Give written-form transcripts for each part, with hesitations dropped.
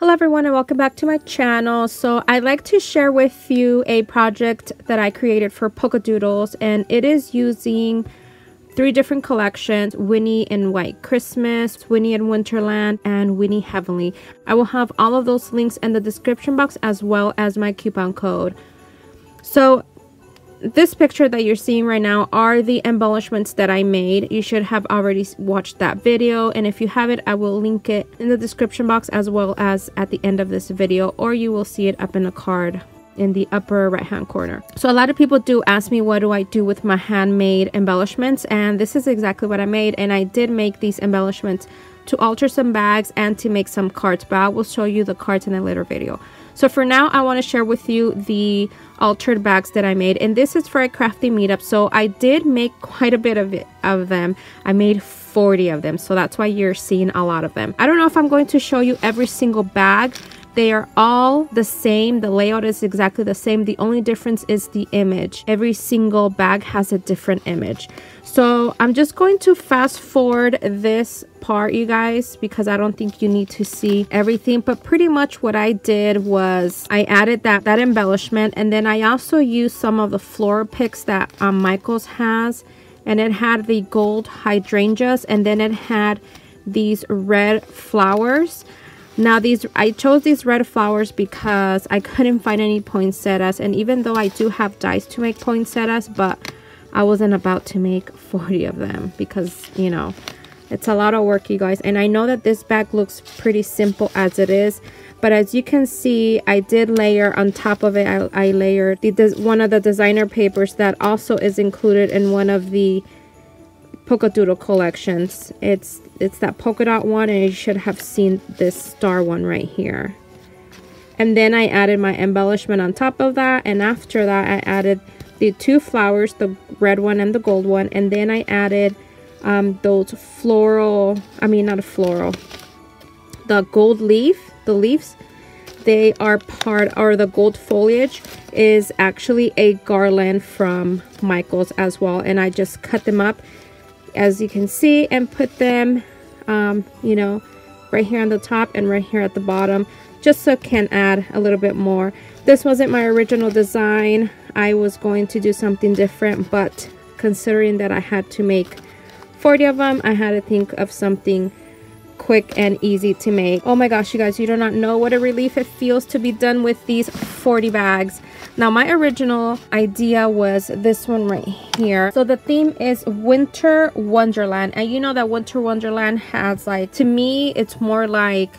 Hello everyone and welcome back to my channel. So I'd like to share with you a project that I created for Polkadoodles, and it is using 3 different collections: Winnie in White Christmas, Winnie in Winterland, and Winnie Heavenly. I will have all of those links in the description box as well as my coupon code. So this picture that you're seeing right now are the embellishments that I made. You should have already watched that video, and if you haven't, I will link it in the description box as well as at the end of this video, or you will see it up in a card in the upper right hand corner. So a lot of people do ask me what do I do with my handmade embellishments, and this is exactly what I made. And I did make these embellishments to alter some bags and to make some cards, but I will show you the cards in a later video. So for now, I want to share with you the altered bags that I made, and this is for a crafty meetup. So I did make quite a bit of them. I made 40 of them, so that's why you're seeing a lot of them. I don't know if I'm going to show you every single bag. They are all the same. The layout is exactly the same. The only difference is the image. Every single bag has a different image. So I'm just going to fast forward this part, you guys, because I don't think you need to see everything. But pretty much what I did was I added that embellishment, and then I also used some of the floral picks that Michael's has, and it had the gold hydrangeas, and then it had these red flowers. Now I chose these red flowers because I couldn't find any poinsettias, and even though I do have dies to make poinsettias, but I wasn't about to make 40 of them because, you know, it's a lot of work, you guys. And I know that this bag looks pretty simple as it is, but as you can see, I did layer on top of it. I layered one of the designer papers that also is included in one of the Polkadoodle collections. It's that polka dot one, and you should have seen this star one right here. And then I added my embellishment on top of that, and after that I added the 2 flowers, the red one and the gold one, and then I added those floral, the gold leaf, the leaves. They are part, or the gold foliage is actually a garland from Michael's as well, and I just cut them up as you can see and put them you know, right here on the top and right here at the bottom, just so it can add a little bit more. This wasn't my original design. I was going to do something different, but considering that I had to make 40 of them, I had to think of something quick and easy to make. Oh my gosh, you guys, you do not know what a relief it feels to be done with these 40 bags. Now my original idea was this one right here. So the theme is Winter Wonderland, and you know that Winter Wonderland has, like, to me it's more like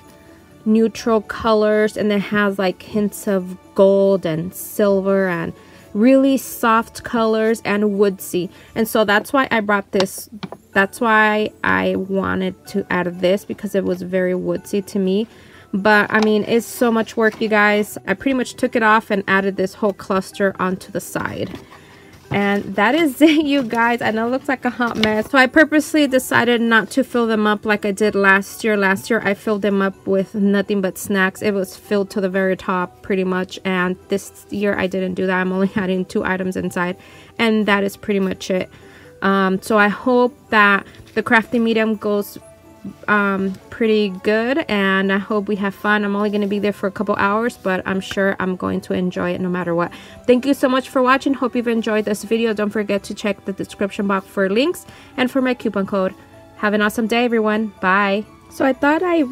neutral colors, and it has like hints of gold and silver and really soft colors and woodsy. And so that's why I brought this. That's why I wanted to add this, because it was very woodsy to me. But I mean, it's so much work, you guys. I pretty much took it off and added this whole cluster onto the side. And that is it, you guys. I know it looks like a hot mess. So I purposely decided not to fill them up like I did last year. Last year I filled them up with nothing but snacks. It was filled to the very top pretty much. And this year I didn't do that. I'm only adding 2 items inside. And that is pretty much it. So I hope that the crafty medium goes pretty good, and I hope we have fun. I'm only going to be there for a couple hours, but I'm sure I'm going to enjoy it no matter what. Thank you so much for watching. Hope you've enjoyed this video. Don't forget to check the description box for links and for my coupon code. Have an awesome day, everyone. Bye. So I thought I'd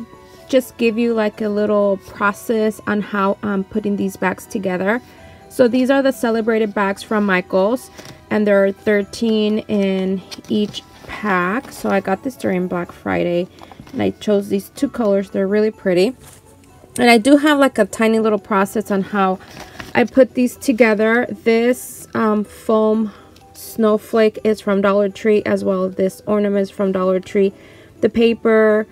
just give you like a little process on how I'm putting these bags together. So these are the celebrated bags from Michael's, and there are 13 in each pack. So I got this during Black Friday, and I chose these 2 colors. They're really pretty, and I do have like a tiny little process on how I put these together. This foam snowflake is from Dollar Tree, as well as this ornament is from Dollar Tree. The paper,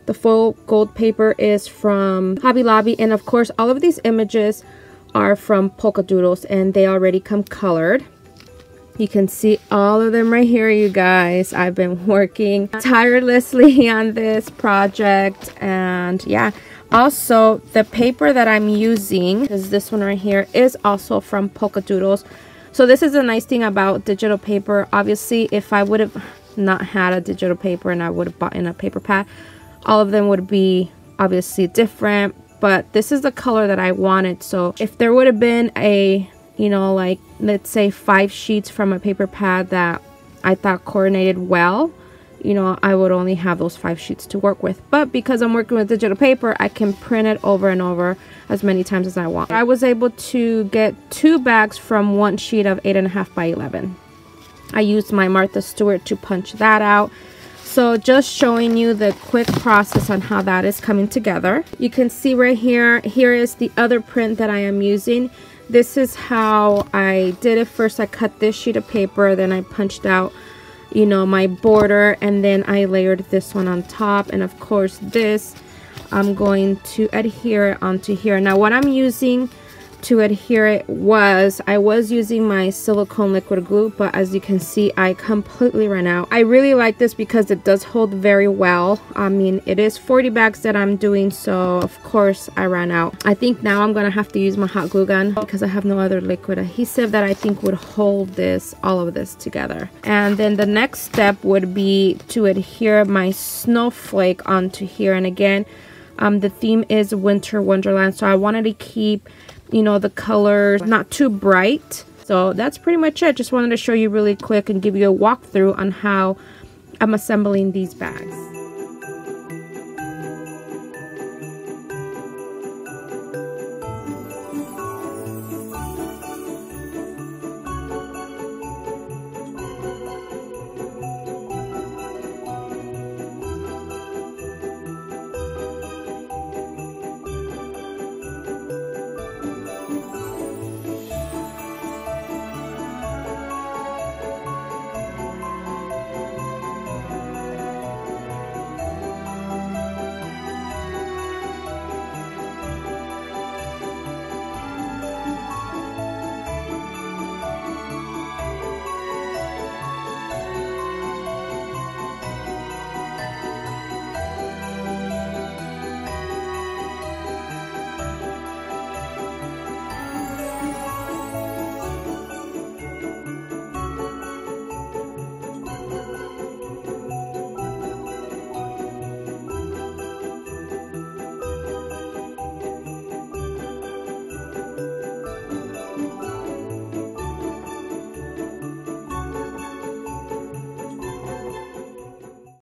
the full gold paper, is from Hobby Lobby, and of course all of these images are from Polkadoodles, and they already come colored. You can see all of them right here, you guys. I've been working tirelessly on this project, and yeah. Also, the paper that I'm using, is this one right here, is also from Polkadoodles. So this is a nice thing about digital paper. Obviously, if I would have not had a digital paper and I would have bought in a paper pad, all of them would be obviously different. but this is the color that I wanted. So if there would have been a, you know, like let's say 5 sheets from a paper pad that I thought coordinated well, you know, I would only have those 5 sheets to work with. But because I'm working with digital paper, I can print it over and over as many times as I want. I was able to get 2 bags from 1 sheet of 8.5 by 11. I used my Martha Stewart to punch that out. So just showing you the quick process on how that is coming together. You can see right here, here is the other print that I am using. This is how I did it. First I cut this sheet of paper, then I punched out, you know, my border, and then I layered this one on top, and of course this I'm going to adhere it onto here. Now what I'm using to adhere it I was using my silicone liquid glue, but as you can see I completely ran out. I really like this because it does hold very well. I mean, it is 40 bags that I'm doing, so of course I ran out. I think now I'm gonna have to use my hot glue gun because I have no other liquid adhesive that I think would hold this, all of this together. And then the next step would be to adhere my snowflake onto here. And again, the theme is Winter Wonderland, so I wanted to keep, you know, the colors not too bright. So that's pretty much it. Just wanted to show you really quick and give you a walkthrough on how I'm assembling these bags.